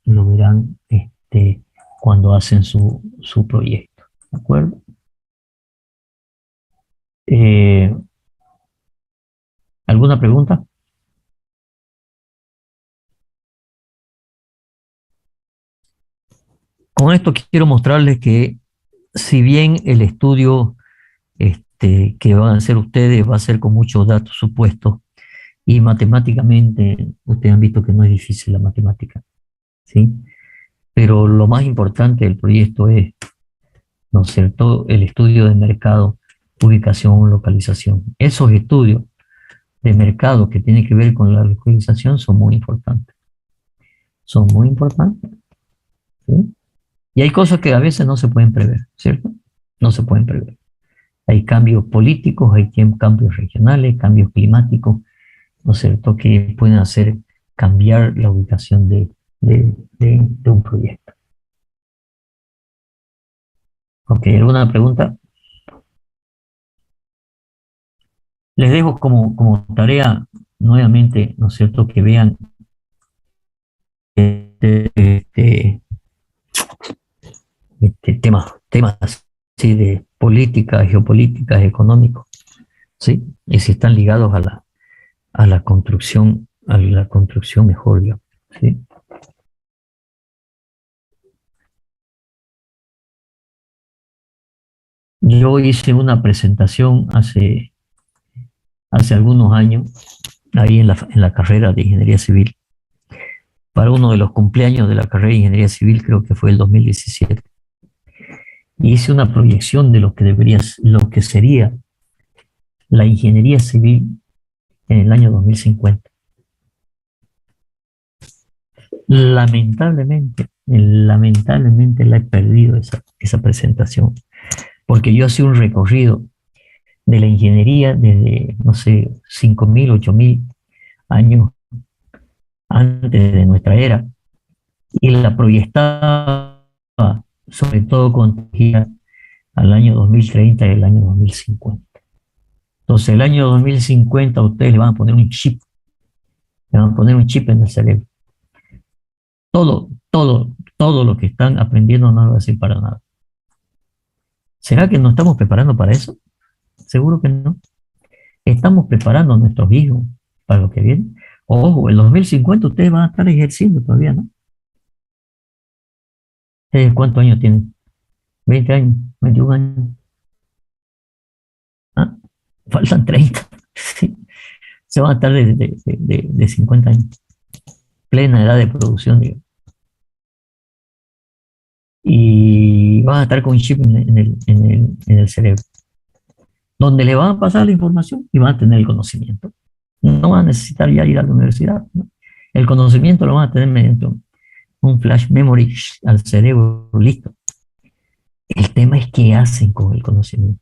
A: cuando hacen su proyecto. ¿De acuerdo? ¿Alguna pregunta? Con esto quiero mostrarles que si bien el estudio que van a hacer ustedes va a ser con muchos datos supuestos, y matemáticamente ustedes han visto que no es difícil la matemática, ¿sí? Pero lo más importante del proyecto es, ¿no es cierto?, el estudio de mercado, ubicación, localización. Esos estudios de mercado que tienen que ver con la localización son muy importantes. Son muy importantes, ¿sí? Y hay cosas que a veces no se pueden prever, ¿cierto? No se pueden prever. Hay cambios políticos, hay cambios regionales, cambios climáticos, ¿no es cierto?, que pueden hacer cambiar la ubicación de un proyecto. Ok, ¿alguna pregunta? Les dejo como tarea nuevamente, ¿no es cierto?, que vean temas ¿sí?, de política, geopolítica, económicos, ¿sí? Y si están ligados a la construcción mejor, digamos, ¿sí? Yo hice una presentación hace algunos años, ahí en la carrera de Ingeniería Civil, para uno de los cumpleaños de la carrera de Ingeniería Civil, creo que fue el 2017. Y hice una proyección de lo que sería la ingeniería civil en el año 2050. Lamentablemente la he perdido esa presentación, porque yo hacía un recorrido de la ingeniería desde, no sé, 5.000, 8.000 años antes de nuestra era, y la proyectaba sobre todo con al año 2030 y el año 2050. Entonces, el año 2050 ustedes le van a poner un chip, en el cerebro. Todo lo que están aprendiendo no lo va a servir para nada. ¿Será que no estamos preparando para eso? seguro que no. Estamos preparando a nuestros hijos para lo que viene. Ojo, en 2050 ustedes van a estar ejerciendo todavía, ¿no? ¿Cuántos años tienen? 20 años, 21 años. ¿Ah? Faltan 30. Sí. Se van a estar de 50 años. Plena edad de producción, digamos. Y van a estar con un chip en el cerebro, donde le van a pasar la información y van a tener el conocimiento. No van a necesitar ya ir a la universidad, ¿no? El conocimiento lo van a tener mediante un flash memory al cerebro, listo. El tema es qué hacen con el conocimiento.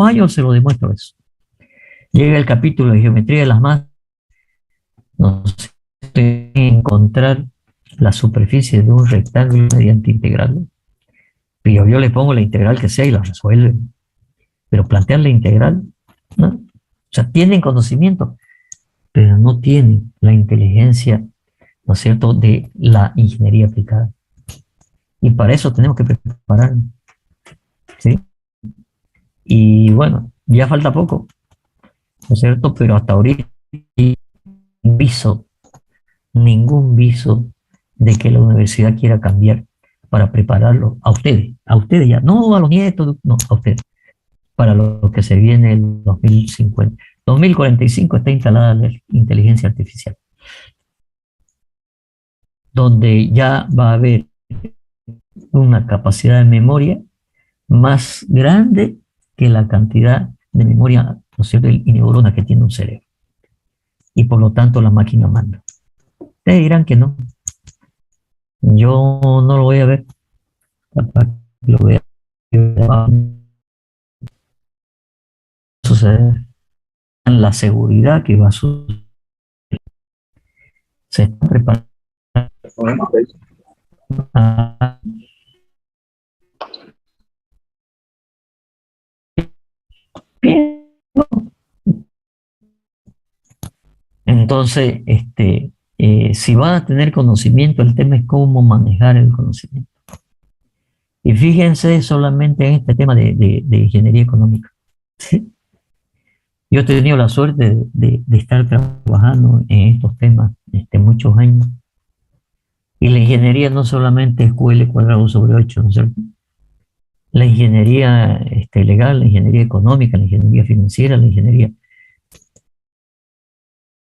A: Años se lo demuestro eso. Llega el capítulo de geometría de las masas, nos encontrar la superficie de un rectángulo mediante integral. Pero yo le pongo la integral que sea y la resuelve. Pero plantear la integral, ¿no? O sea, tienen conocimiento, pero no tienen la inteligencia, ¿no es cierto?, de la ingeniería aplicada. Y para eso tenemos que prepararnos, ¿sí? Y bueno, ya falta poco, ¿no es cierto? Pero hasta ahorita ningún viso de que la universidad quiera cambiar para prepararlo a ustedes ya, no a los nietos, no, a ustedes, para lo que se viene el 2050. 2045 está instalada la inteligencia artificial, donde ya va a haber una capacidad de memoria más grande que la cantidad de memoria, ¿no es cierto?, y neuronas que tiene un cerebro. Y por lo tanto la máquina manda. Ustedes dirán que no. Yo no lo voy a ver. Lo voy a suceder. La seguridad que va a suceder. Se está preparando. Entonces, si van a tener conocimiento, el tema es cómo manejar el conocimiento. Y fíjense solamente en este tema de ingeniería económica. ¿Sí? Yo he tenido la suerte de estar trabajando en estos temas muchos años. Y la ingeniería no solamente es QL²/8, ¿no es cierto? La ingeniería legal, la ingeniería económica, la ingeniería financiera, la ingeniería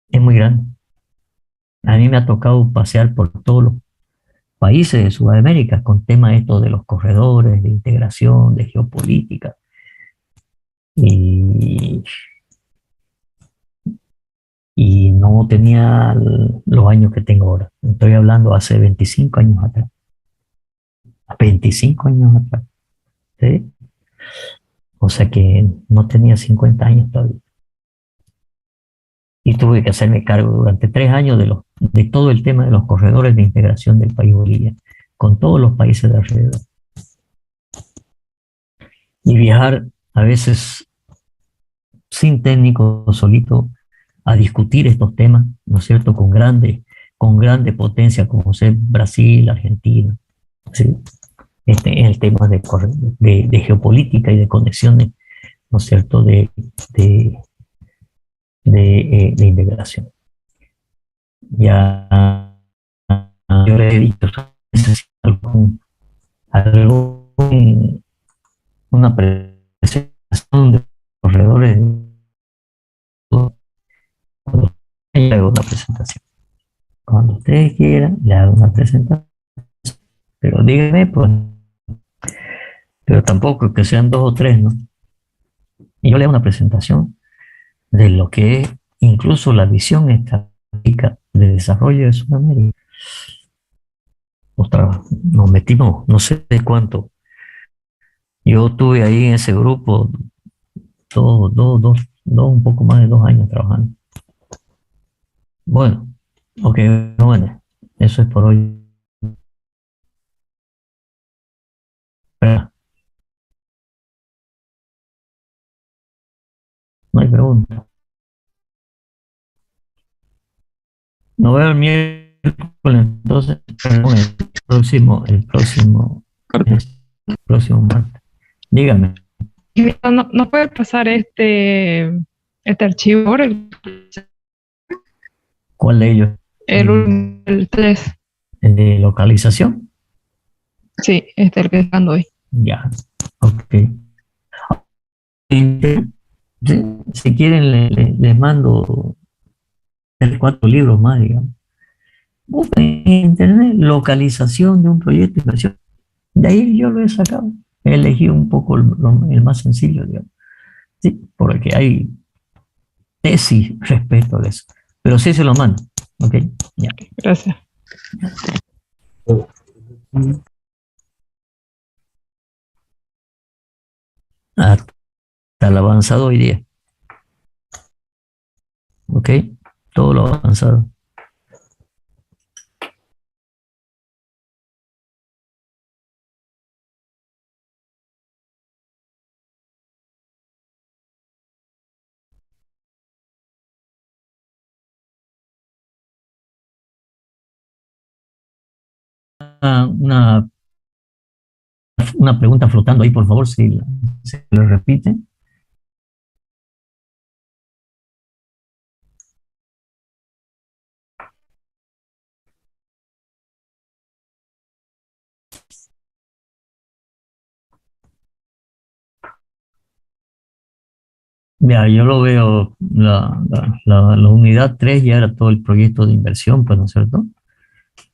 A: es muy grande. A mí me ha tocado pasear por todos los países de Sudamérica con temas estos de los corredores, de integración, de geopolítica. Y no tenía los años que tengo ahora. Estoy hablando hace 25 años atrás. 25 años atrás. ¿Sí? O sea que no tenía 50 años todavía. Y tuve que hacerme cargo durante 3 años de todo el tema de los corredores de integración del país Bolivia, con todos los países de alrededor. Y viajar a veces sin técnico, solito, a discutir estos temas, ¿no es cierto?, con grande potencia como ser Brasil, Argentina, ¿sí? El tema de geopolítica y de conexiones, ¿no es cierto?, de integración. Ya yo le he dicho, una presentación de corredores, le hago una presentación. Cuando ustedes quieran, le hago una presentación. Pero díganme, pues, pero tampoco que sean 2 o 3, ¿no? Y yo le hago una presentación de lo que es incluso la visión estratégica de desarrollo de Sudamérica. nos metimos, no sé de cuánto. Yo estuve ahí en ese grupo un poco más de 2 años trabajando. Bueno, ok, bueno, eso es por hoy. Espera, no hay pregunta. Nos vemos el miércoles, entonces, perdón, el próximo martes. Dígame.
H: ¿No puede pasar este archivo ahora?
A: ¿Cuál de ellos?
H: El 3.
A: ¿El de localización?
H: Sí, el que está dando hoy.
A: Ya, ok. Si quieren, les mando 4 libros más, digamos. Busquen en internet localización de un proyecto de inversión. De ahí yo lo he sacado. He elegido un poco el más sencillo, digamos. Sí, porque hay tesis respecto a eso. Pero sí se lo mando. Ok, ya.
H: Gracias.
A: Hasta el avanzado hoy día. Ok, todo lo avanzado. Una pregunta flotando ahí, por favor, si lo repiten. Mira, yo lo veo, la unidad 3 ya era todo el proyecto de inversión, pues, ¿no es cierto?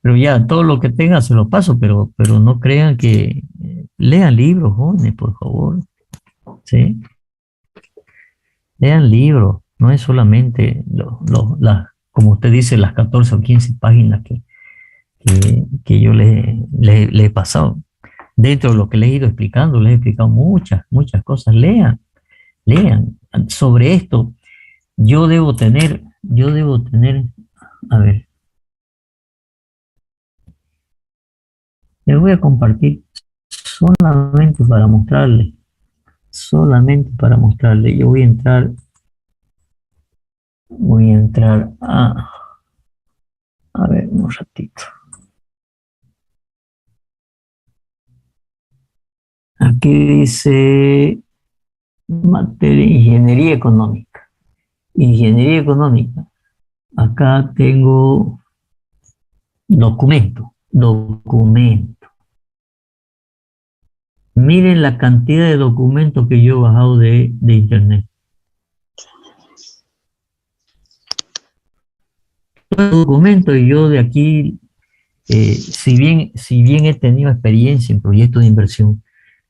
A: Pero ya todo lo que tenga se lo paso, pero no crean que lean libros, jóvenes, por favor. ¿Sí? Lean libros, no es solamente como usted dice, las 14 o 15 páginas que yo le he pasado. Dentro de lo que le he ido explicando, les he explicado muchas cosas. Lean. Sobre esto, yo debo tener, a ver, les voy a compartir solamente para mostrarles, yo voy a entrar a ver, un ratito. Aquí dice materia, ingeniería económica. Ingeniería económica. Acá tengo documento. Miren la cantidad de documentos que yo he bajado de internet. Documentos y yo de aquí, si bien he tenido experiencia en proyectos de inversión,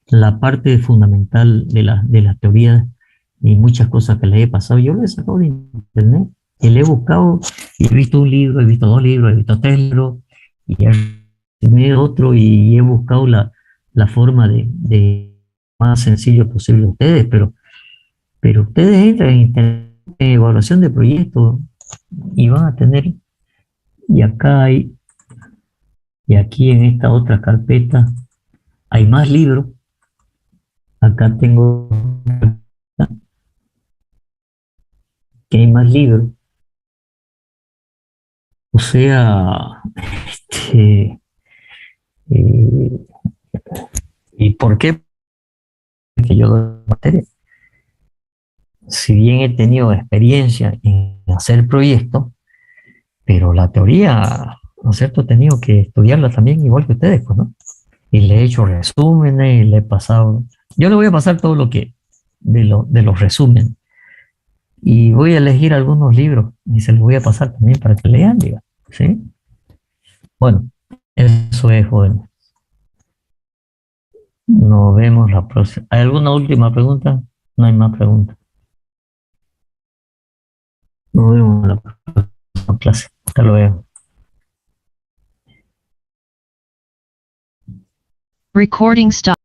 A: la parte fundamental de la teoría y muchas cosas que le he pasado, yo lo he sacado de internet, y le he buscado, y he visto un libro, he visto 2 libros, he visto 3 libros, y he otro, y he buscado la forma de más sencillo posible a ustedes, pero ustedes entran en internet, en evaluación de proyectos, y van a tener, y acá hay, y aquí en esta otra carpeta, hay más libros. Acá tengo que hay más libros. O sea, eh, ¿y por qué? Que yo doy materia. Si bien he tenido experiencia en hacer proyectos, pero la teoría, ¿no es cierto? He tenido que estudiarla también igual que ustedes, pues, ¿no? Y le he hecho resúmenes, y le he pasado. Yo le voy a pasar todo lo que, de los resúmenes. Y voy a elegir algunos libros y se los voy a pasar también para que lean, diga, ¿sí? Bueno, eso es, joven. Nos vemos la próxima. ¿Hay alguna última pregunta? No hay más preguntas. Nos vemos en la próxima clase. Hasta luego.
O: Recording stop.